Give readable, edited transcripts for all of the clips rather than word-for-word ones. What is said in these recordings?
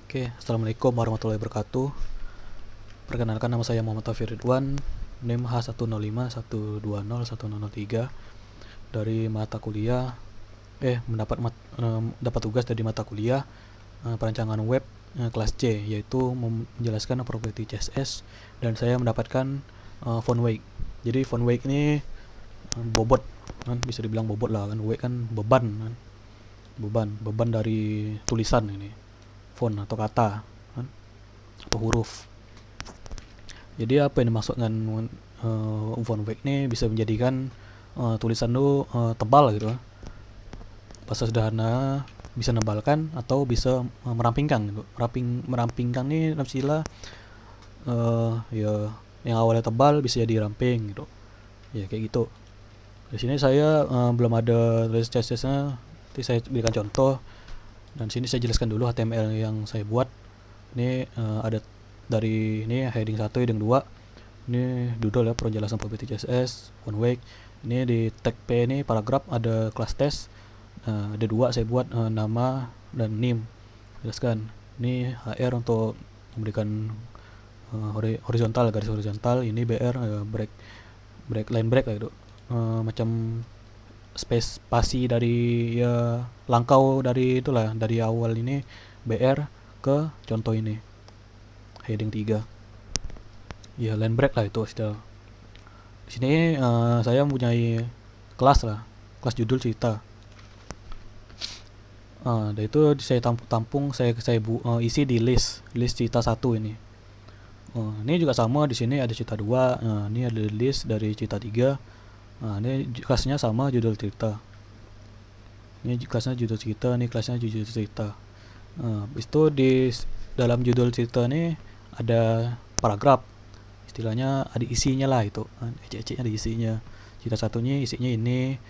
Oke, assalamualaikum warahmatullahi wabarakatuh. Perkenalkan, nama saya Muhammad Taufir Ridwan, NIM H105120103, dari mata kuliah mendapat tugas dari mata kuliah perancangan web kelas C, yaitu menjelaskan properti CSS, dan saya mendapatkan font weight. Jadi font weight ini bobot kan, bisa dibilang bobot lah kan. Weight kan beban kan, beban dari tulisan ini, font atau kata kan, atau huruf. Jadi apa yang dimaksudkan font weight ini bisa menjadikan tulisan itu tebal gitu. Bahasa sederhana, bisa nebalkan atau bisa merampingkan gitu. Merampingkan ini istilah ya yang awalnya tebal bisa jadi ramping gitu. Ya kayak gitu. Di sini saya belum ada tulis CSS-nya. Nanti saya berikan contoh. Dan sini saya jelaskan dulu HTML yang saya buat. Ini ada dari ini heading 1, heading 2. Ini doodle ya, penjelasan properti CSS, font weight. Ini di tag P ini paragraf ada kelas test. Ada dua saya buat, nama dan name. Jelaskan. Ini HR untuk memberikan horizontal, garis horizontal. Ini BR line break gitu. Macam spasi dari ya langkau dari itulah, dari awal ini BR ke contoh ini heading 3. Ya line break lah itu istilah. Di sini saya mempunyai kelas lah, kelas judul cerita. Dan itu saya tampung, saya isi di list cerita 1 ini. Ini juga sama, di sini ada cerita 2. Ini ada list dari cerita 3. Ini kelasnya sama, judul cerita. Ini kelasnya judul cerita, ini kelasnya judul cerita. Itu di dalam judul cerita ini ada paragraf. Istilahnya ada isinya lah itu. Ecek-eceknya ada isinya. Cerita satunya isinya ini,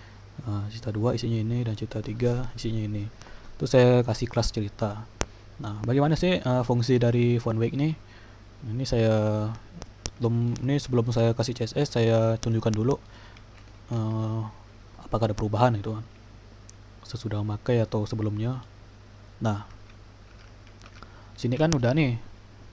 cerita 2 isinya ini, dan cerita 3 isinya ini. Itu saya kasih kelas cerita. Nah, bagaimana sih fungsi dari font weight ini? Ini sebelum saya kasih CSS, saya tunjukkan dulu apakah ada perubahan itu kan, sesudah memakai atau sebelumnya. Nah, sini kan udah nih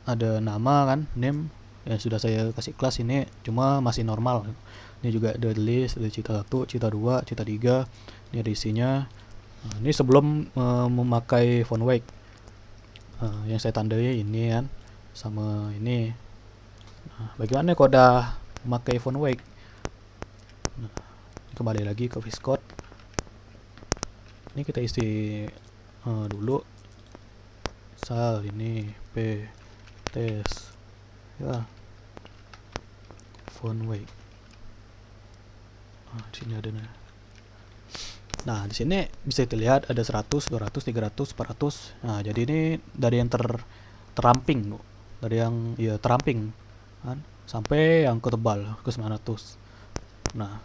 ada nama kan, name yang sudah saya kasih kelas. Ini cuma masih normal. Ini juga ada list, ada cerita 1, cerita 2, cerita 3. Ini ada isinya. Ini sebelum memakai font weight. Yang saya tandai ini kan sama ini. Bagaimana kalau udah memakai font weight? Kembali lagi ke VS Code. Ini kita isi dulu misal ini P tes ya, font weight. Di sini ada nih. Nah, di sini bisa dilihat ada 100, 200, 300, 400. Nah, jadi ini dari yang teramping, dari yang ya teramping kan, sampai yang ketebal ke 900. Nah,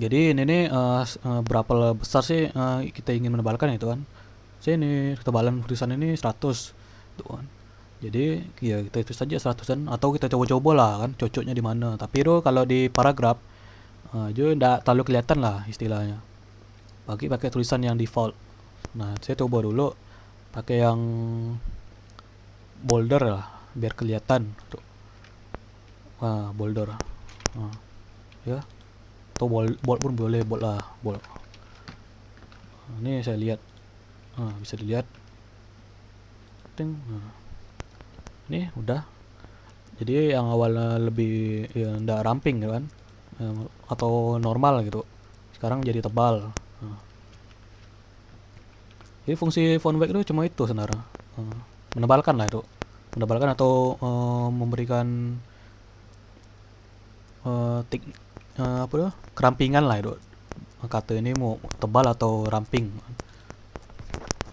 jadi ini nih berapa besar sih kita ingin menebalkan itu kan. Sini ketebalan tulisan ini 100 tuh kan. Jadi ya kita itu saja 100-an, atau kita coba-coba lah kan cocoknya di mana. Tapi itu kalau di paragraf juga tidak terlalu kelihatan lah istilahnya. Pakai tulisan yang default. Nah, saya coba dulu pakai yang bolder lah biar kelihatan tuh. Bolder. Ya. Atau bold pun boleh, bold lah, bold. Ini saya lihat. Bisa dilihat. Ini udah. Jadi yang awalnya lebih ya ndak ramping gitu kan, atau normal gitu, sekarang jadi tebal. Jadi fungsi font weight itu cuma itu sebenarnya, menebalkan lah itu, menebalkan atau memberikan apa tuh, kerampingan lah itu. Kata ini mau tebal atau ramping,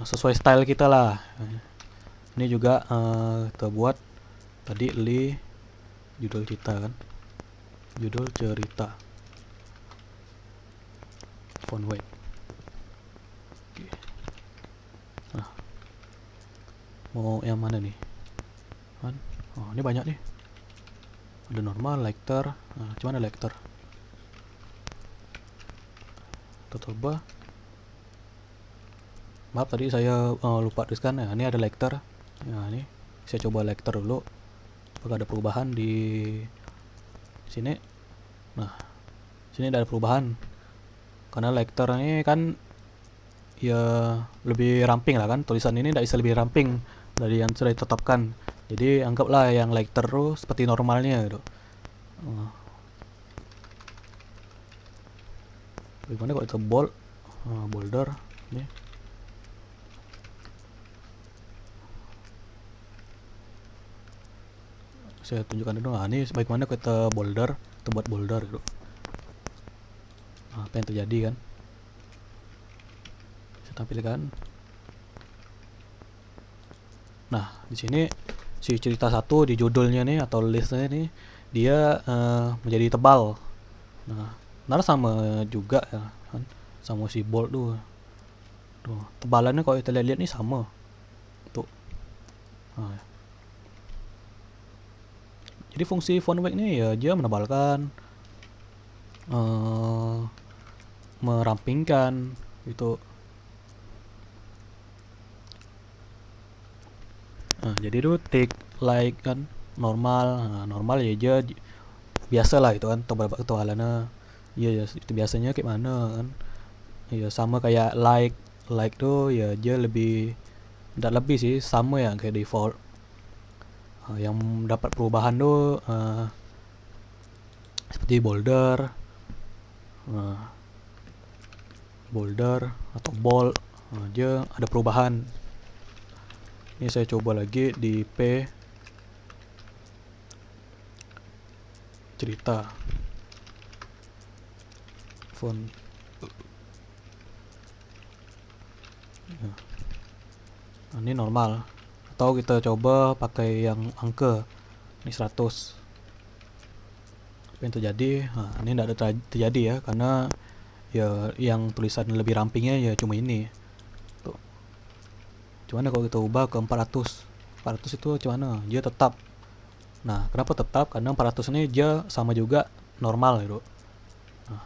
sesuai style kita lah. Ini juga kita buat tadi judul cerita kan, judul cerita, font weight. Nah, mau yang mana nih kan? Ini banyak nih, ada normal, lecter. Cuman ada lecter, kita coba Maaf tadi saya lupa tuliskan ya, ini ada lighter. Nah ini saya coba lighter dulu apakah ada perubahan di sini. Nah sini ada perubahan karena lighter ini kan ya lebih ramping lah kan, tulisan ini tidak bisa lebih ramping dari yang sudah ditetapkan, jadi anggaplah yang lighter seperti normalnya gitu. Bagaimana kalau kita boulder ini saya tunjukkan dulu. Nah ini bagaimana kita buat boulder gitu. Nah, apa yang terjadi kan, saya tampilkan. Nah di sini si cerita satu di judulnya nih atau listnya nih dia menjadi tebal. Nah sama juga ya kan, sama si bold tuh. Tuh, tebalannya kalau kita lihat nih sama. Tuh. Nah, jadi fungsi font weight ini ya dia menebalkan, merampingkan gitu. Nah, jadi itu take like kan normal. Nah, normal ya dia biasa lah itu kan ketebalannya. Iya ya itu biasanya kayak mana kan. Ya sama kayak like tuh ya dia lebih, tidak lebih sih, sama ya kayak default. Yang dapat perubahan tuh seperti boulder atau bold, dia ada perubahan. Ini saya coba lagi di P cerita font. Nah, ini normal. Atau kita coba pakai yang angka. Ini 100. Apa yang terjadi? Nah, ini tidak ada terjadi ya karena ya yang tulisan lebih rampingnya ya cuma ini. Tuh. Cuman kalau kita ubah ke 400. 400 itu cuman dia tetap. Nah, kenapa tetap? Karena 400 ini dia sama juga normal gitu. Nah,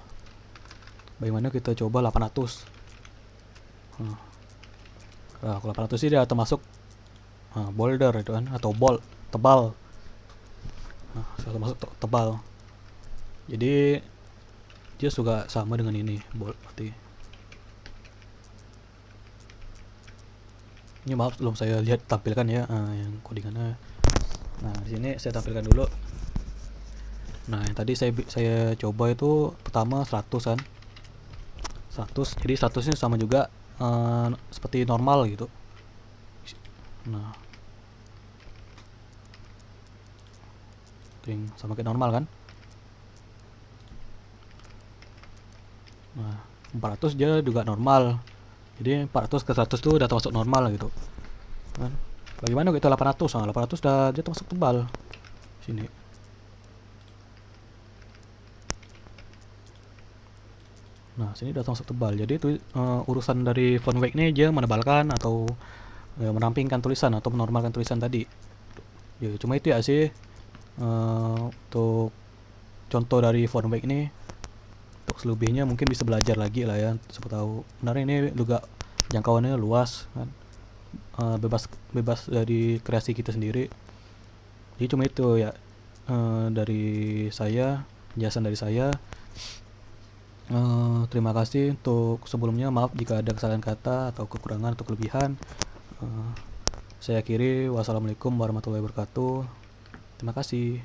bagaimana kita coba 800? Nah, kalau 800 sih dia termasuk boulder itu kan, atau bold, tebal. Nah, termasuk tebal. Jadi dia juga sama dengan ini, bold berarti. Ini maaf belum saya lihat tampilkan ya yang codingannya. Nah, di sini saya tampilkan dulu. Nah, yang tadi saya coba itu pertama 100 kan. 100. Jadi 100 ini sama juga seperti normal gitu. Nah, sama kayak normal kan. Nah, 400 dia juga normal. Jadi 400 ke 100 tuh udah termasuk normal gitu. Kan? Bagaimana kita 800? Nah, 800 udah dia termasuk tebal. Sini. Nah, sini udah termasuk tebal. Jadi itu urusan dari font weight ini dia menebalkan atau merampingkan tulisan atau menormalkan tulisan tadi. Ya, cuma itu ya sih untuk contoh dari font weight ini. Untuk selebihnya mungkin bisa belajar lagi lah ya, siapa tahu. Sebenarnya ini juga jangkauannya luas kan, bebas dari kreasi kita sendiri. Jadi cuma itu ya dari saya, penjelasan dari saya. Terima kasih untuk sebelumnya, maaf jika ada kesalahan kata atau kekurangan atau kelebihan. Saya akhiri, wassalamualaikum warahmatullahi wabarakatuh. Terima kasih.